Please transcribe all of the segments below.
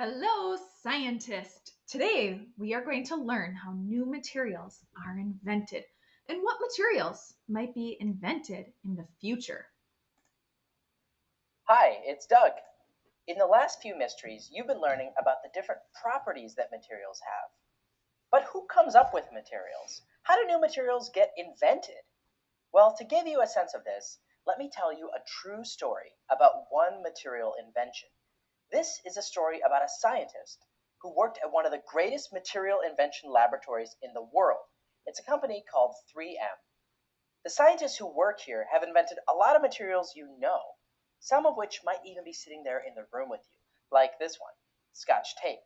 Hello, scientist! Today we are going to learn how new materials are invented and what materials might be invented in the future. Hi, it's Doug. In the last few mysteries, you've been learning about the different properties that materials have. But who comes up with materials? How do new materials get invented? Well, to give you a sense of this, let me tell you a true story about one material invention. This is a story about a scientist who worked at one of the greatest material invention laboratories in the world. It's a company called 3M. The scientists who work here have invented a lot of materials you know, some of which might even be sitting there in the room with you, like this one, Scotch tape.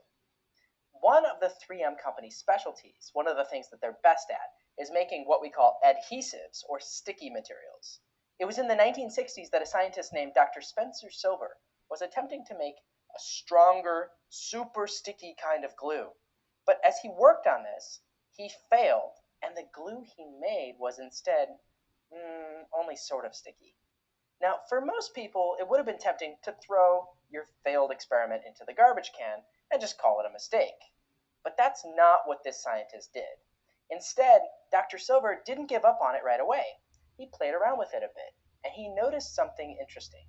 One of the 3M company's specialties, one of the things that they're best at, is making what we call adhesives or sticky materials. It was in the 1960s that a scientist named Dr. Spencer Silver was attempting to make a stronger, super sticky kind of glue. But as he worked on this, he failed, and the glue he made was instead only sort of sticky. Now, for most people, it would have been tempting to throw your failed experiment into the garbage can and just call it a mistake. But that's not what this scientist did. Instead, Dr. Silver didn't give up on it right away. He played around with it a bit, and he noticed something interesting.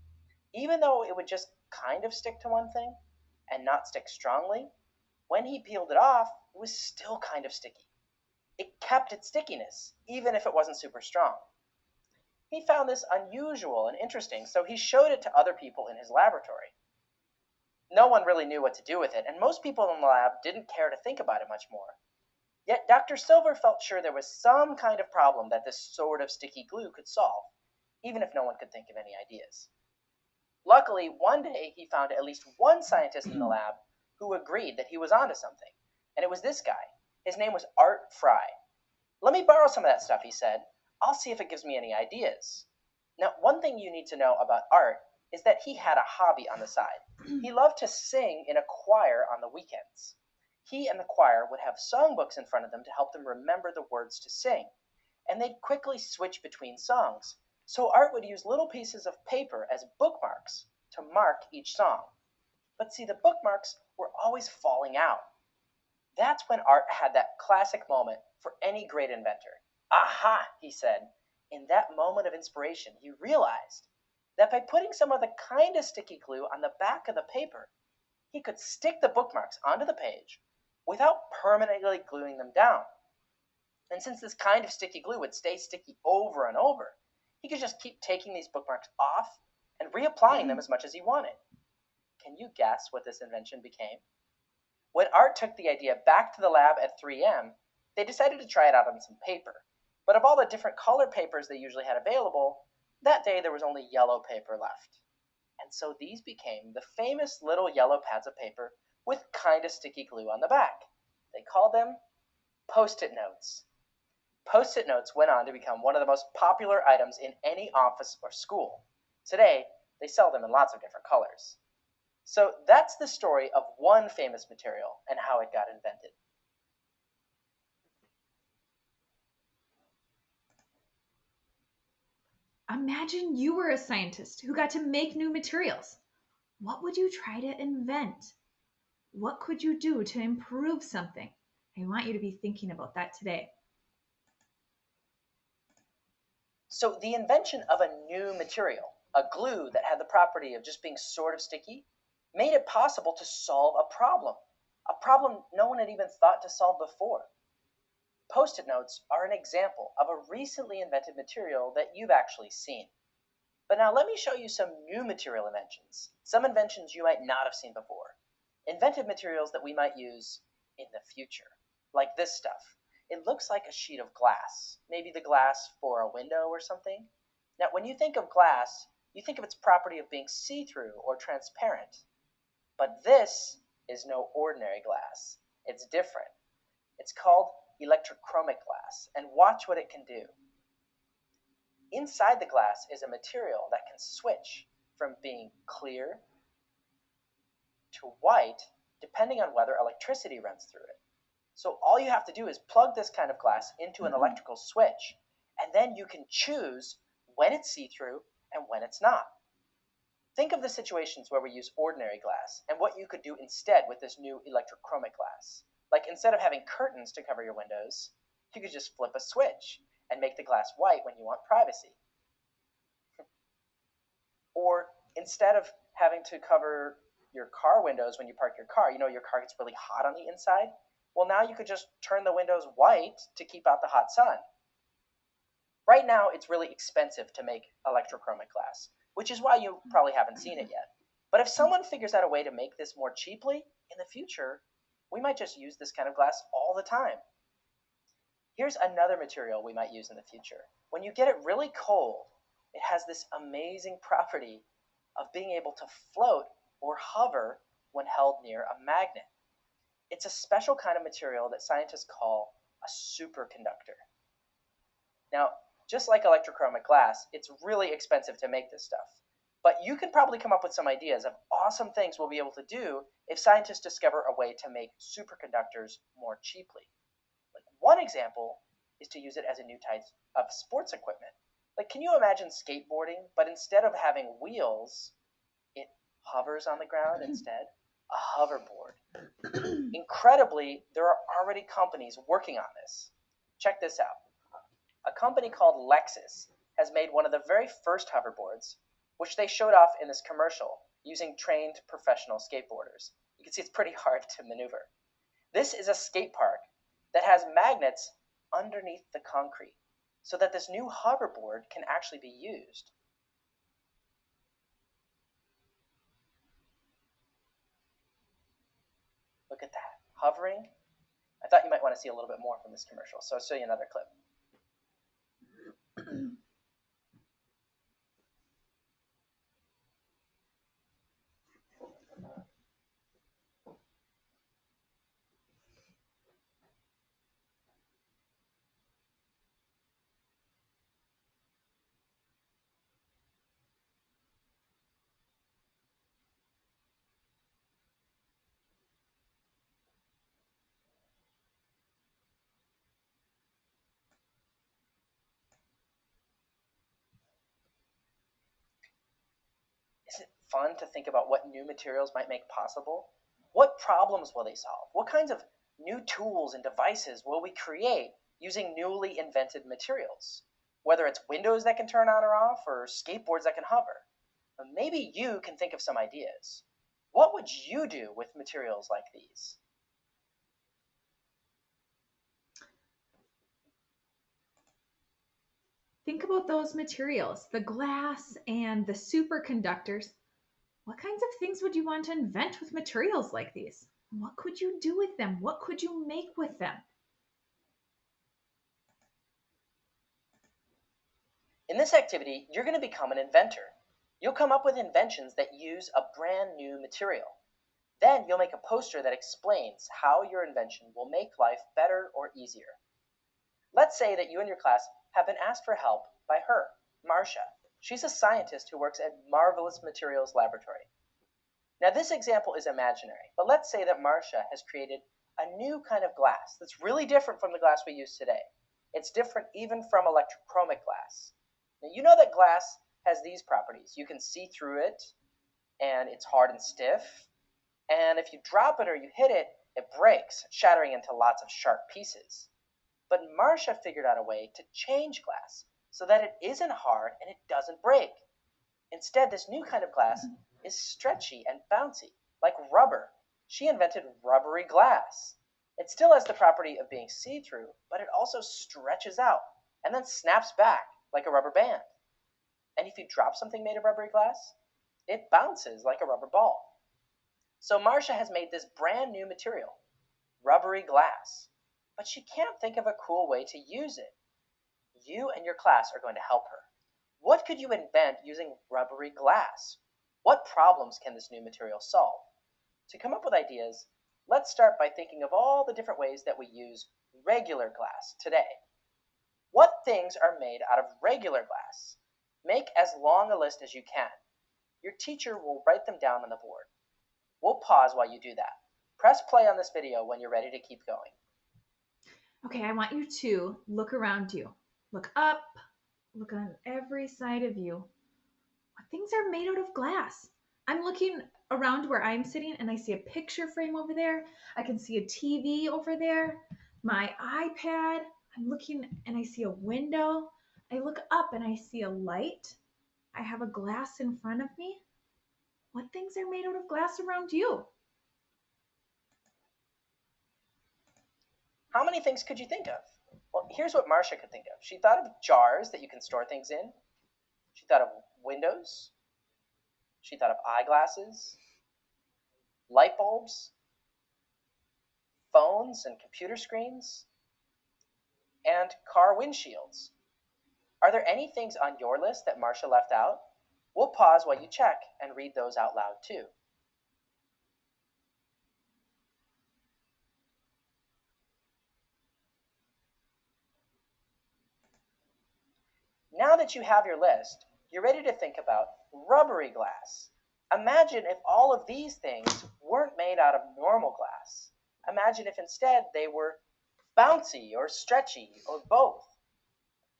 Even though it would just kind of stick to one thing and not stick strongly, when he peeled it off, it was still kind of sticky. It kept its stickiness, even if it wasn't super strong. He found this unusual and interesting, so he showed it to other people in his laboratory. No one really knew what to do with it, and most people in the lab didn't care to think about it much more. Yet Dr. Silver felt sure there was some kind of problem that this sort of sticky glue could solve, even if no one could think of any ideas. Luckily, one day he found at least one scientist in the lab who agreed that he was onto something, and it was this guy. His name was Art Fry. "Let me borrow some of that stuff," he said. "I'll see if it gives me any ideas." Now, one thing you need to know about Art is that he had a hobby on the side. He loved to sing in a choir on the weekends. He and the choir would have songbooks in front of them to help them remember the words to sing, and they'd quickly switch between songs. So Art would use little pieces of paper as bookmarks to mark each song. But see, the bookmarks were always falling out. That's when Art had that classic moment for any great inventor. "Aha," he said. In that moment of inspiration, he realized that by putting some of the kind of sticky glue on the back of the paper, he could stick the bookmarks onto the page without permanently gluing them down. And since this kind of sticky glue would stay sticky over and over, he could just keep taking these bookmarks off and reapplying them as much as he wanted. Can you guess what this invention became? When Art took the idea back to the lab at 3M, they decided to try it out on some paper. But of all the different color papers they usually had available, that day there was only yellow paper left. And so these became the famous little yellow pads of paper with kind of sticky glue on the back. They called them Post-it notes. Post-it notes went on to become one of the most popular items in any office or school. Today, they sell them in lots of different colors. So that's the story of one famous material and how it got invented. Imagine you were a scientist who got to make new materials. What would you try to invent? What could you do to improve something? I want you to be thinking about that today. So the invention of a new material, a glue that had the property of just being sort of sticky, made it possible to solve a problem no one had even thought to solve before. Post-it notes are an example of a recently invented material that you've actually seen. But now let me show you some new material inventions, some inventions you might not have seen before. Invented materials that we might use in the future, like this stuff. It looks like a sheet of glass, maybe the glass for a window or something. Now, when you think of glass, you think of its property of being see-through or transparent. But this is no ordinary glass. It's different. It's called electrochromic glass, and watch what it can do. Inside the glass is a material that can switch from being clear to white depending on whether electricity runs through it. So all you have to do is plug this kind of glass into an electrical switch, and then you can choose when it's see-through and when it's not. Think of the situations where we use ordinary glass and what you could do instead with this new electrochromic glass. Like instead of having curtains to cover your windows, you could just flip a switch and make the glass white when you want privacy. Or instead of having to cover your car windows when you park your car, your car gets really hot on the inside. Well, now you could just turn the windows white to keep out the hot sun. Right now, it's really expensive to make electrochromic glass, which is why you probably haven't seen it yet. But if someone figures out a way to make this more cheaply, in the future, we might just use this kind of glass all the time. Here's another material we might use in the future. When you get it really cold, it has this amazing property of being able to float or hover when held near a magnet. It's a special kind of material that scientists call a superconductor. Now, just like electrochromic glass, it's really expensive to make this stuff. But you can probably come up with some ideas of awesome things we'll be able to do if scientists discover a way to make superconductors more cheaply. Like one example is to use it as a new type of sports equipment. Like, can you imagine skateboarding, but instead of having wheels, it hovers on the ground instead? A hoverboard. Incredibly, there are already companies working on this. Check this out. A company called Lexus has made one of the very first hoverboards, which they showed off in this commercial using trained professional skateboarders. You can see it's pretty hard to maneuver. This is a skate park that has magnets underneath the concrete so that this new hoverboard can actually be used. Look at that, hovering. I thought you might want to see a little bit more from this commercial, so I'll show you another clip. Is it fun to think about what new materials might make possible? What problems will they solve? What kinds of new tools and devices will we create using newly invented materials? Whether it's windows that can turn on or off or skateboards that can hover. Maybe you can think of some ideas. What would you do with materials like these? Think about those materials, the glass and the superconductors. What kinds of things would you want to invent with materials like these? What could you do with them? What could you make with them? In this activity, you're going to become an inventor. You'll come up with inventions that use a brand new material. Then you'll make a poster that explains how your invention will make life better or easier. Let's say that you and your class have been asked for help by her, Marcia. She's a scientist who works at Marvelous Materials Laboratory. Now this example is imaginary, but let's say that Marcia has created a new kind of glass that's really different from the glass we use today. It's different even from electrochromic glass. Now you know that glass has these properties. You can see through it, and it's hard and stiff, and if you drop it or you hit it, it breaks, shattering into lots of sharp pieces. But Marcia figured out a way to change glass so that it isn't hard and it doesn't break. Instead, this new kind of glass is stretchy and bouncy, like rubber. She invented rubbery glass. It still has the property of being see-through, but it also stretches out and then snaps back like a rubber band. And if you drop something made of rubbery glass, it bounces like a rubber ball. So Marcia has made this brand new material, rubbery glass, but she can't think of a cool way to use it. You and your class are going to help her. What could you invent using rubbery glass? What problems can this new material solve? To come up with ideas, let's start by thinking of all the different ways that we use regular glass today. What things are made out of regular glass? Make as long a list as you can. Your teacher will write them down on the board. We'll pause while you do that. Press play on this video when you're ready to keep going. Okay, I want you to look around you. Look up, look on every side of you. Things are made out of glass. I'm looking around where I'm sitting and I see a picture frame over there. I can see a TV over there, my iPad. I'm looking and I see a window. I look up and I see a light. I have a glass in front of me. What things are made out of glass around you? How many things could you think of? Well, here's what Marcia could think of. She thought of jars that you can store things in. She thought of windows. She thought of eyeglasses, light bulbs, phones and computer screens, and car windshields. Are there any things on your list that Marcia left out? We'll pause while you check and read those out loud too. Now that you have your list, you're ready to think about rubbery glass. Imagine if all of these things weren't made out of normal glass. Imagine if instead they were bouncy or stretchy or both.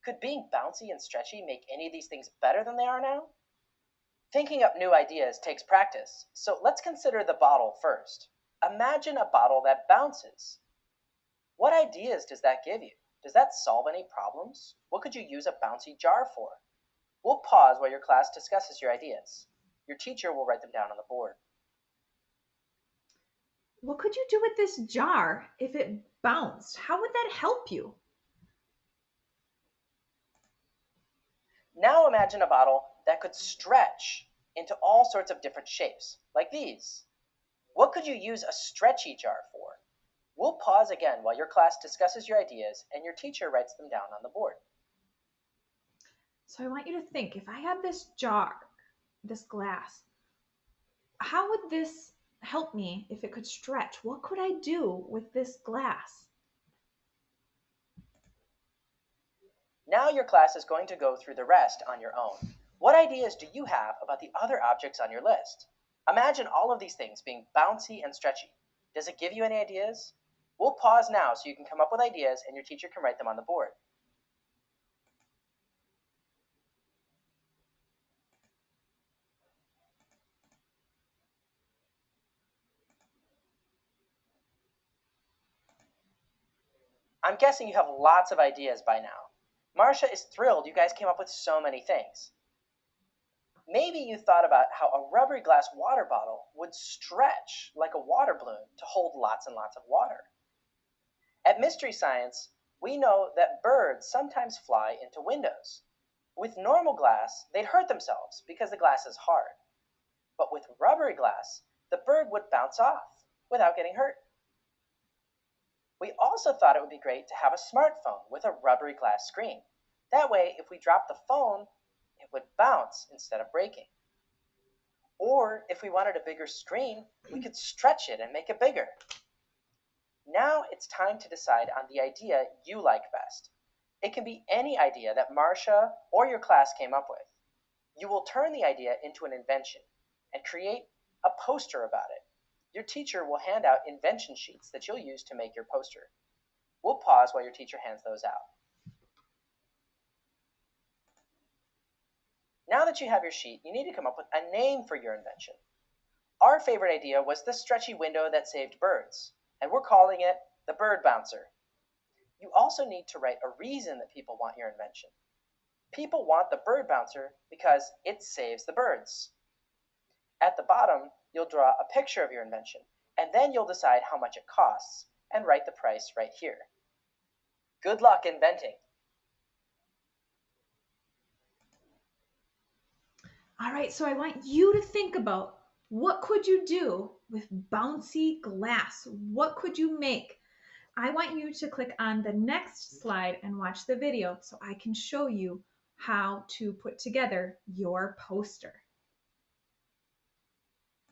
Could being bouncy and stretchy make any of these things better than they are now? Thinking up new ideas takes practice, so let's consider the bottle first. Imagine a bottle that bounces. What ideas does that give you? Does that solve any problems? What could you use a bouncy jar for? We'll pause while your class discusses your ideas. Your teacher will write them down on the board. What could you do with this jar if it bounced? How would that help you? Now imagine a bottle that could stretch into all sorts of different shapes, like these. What could you use a stretchy jar for? We'll pause again while your class discusses your ideas and your teacher writes them down on the board. So I want you to think, if I had this jar, this glass, how would this help me if it could stretch? What could I do with this glass? Now your class is going to go through the rest on your own. What ideas do you have about the other objects on your list? Imagine all of these things being bouncy and stretchy. Does it give you any ideas? We'll pause now so you can come up with ideas and your teacher can write them on the board. I'm guessing you have lots of ideas by now. Marcia is thrilled you guys came up with so many things. Maybe you thought about how a rubbery glass water bottle would stretch like a water balloon to hold lots and lots of water. At Mystery Science, we know that birds sometimes fly into windows. With normal glass, they'd hurt themselves because the glass is hard. But with rubbery glass, the bird would bounce off without getting hurt. We also thought it would be great to have a smartphone with a rubbery glass screen. That way, if we drop the phone, it would bounce instead of breaking. Or if we wanted a bigger screen, we could stretch it and make it bigger. Now it's time to decide on the idea you like best. It can be any idea that Marcia or your class came up with. You will turn the idea into an invention and create a poster about it. Your teacher will hand out invention sheets that you'll use to make your poster. We'll pause while your teacher hands those out. Now that you have your sheet, you need to come up with a name for your invention. Our favorite idea was the stretchy window that saved birds, and we're calling it the Bird Bouncer. You also need to write a reason that people want your invention. People want the Bird Bouncer because it saves the birds. At the bottom, you'll draw a picture of your invention, and then you'll decide how much it costs and write the price right here. Good luck inventing! All right, so I want you to think about, what could you do with bouncy glass? What could you make? I want you to click on the next slide and watch the video so I can show you how to put together your poster.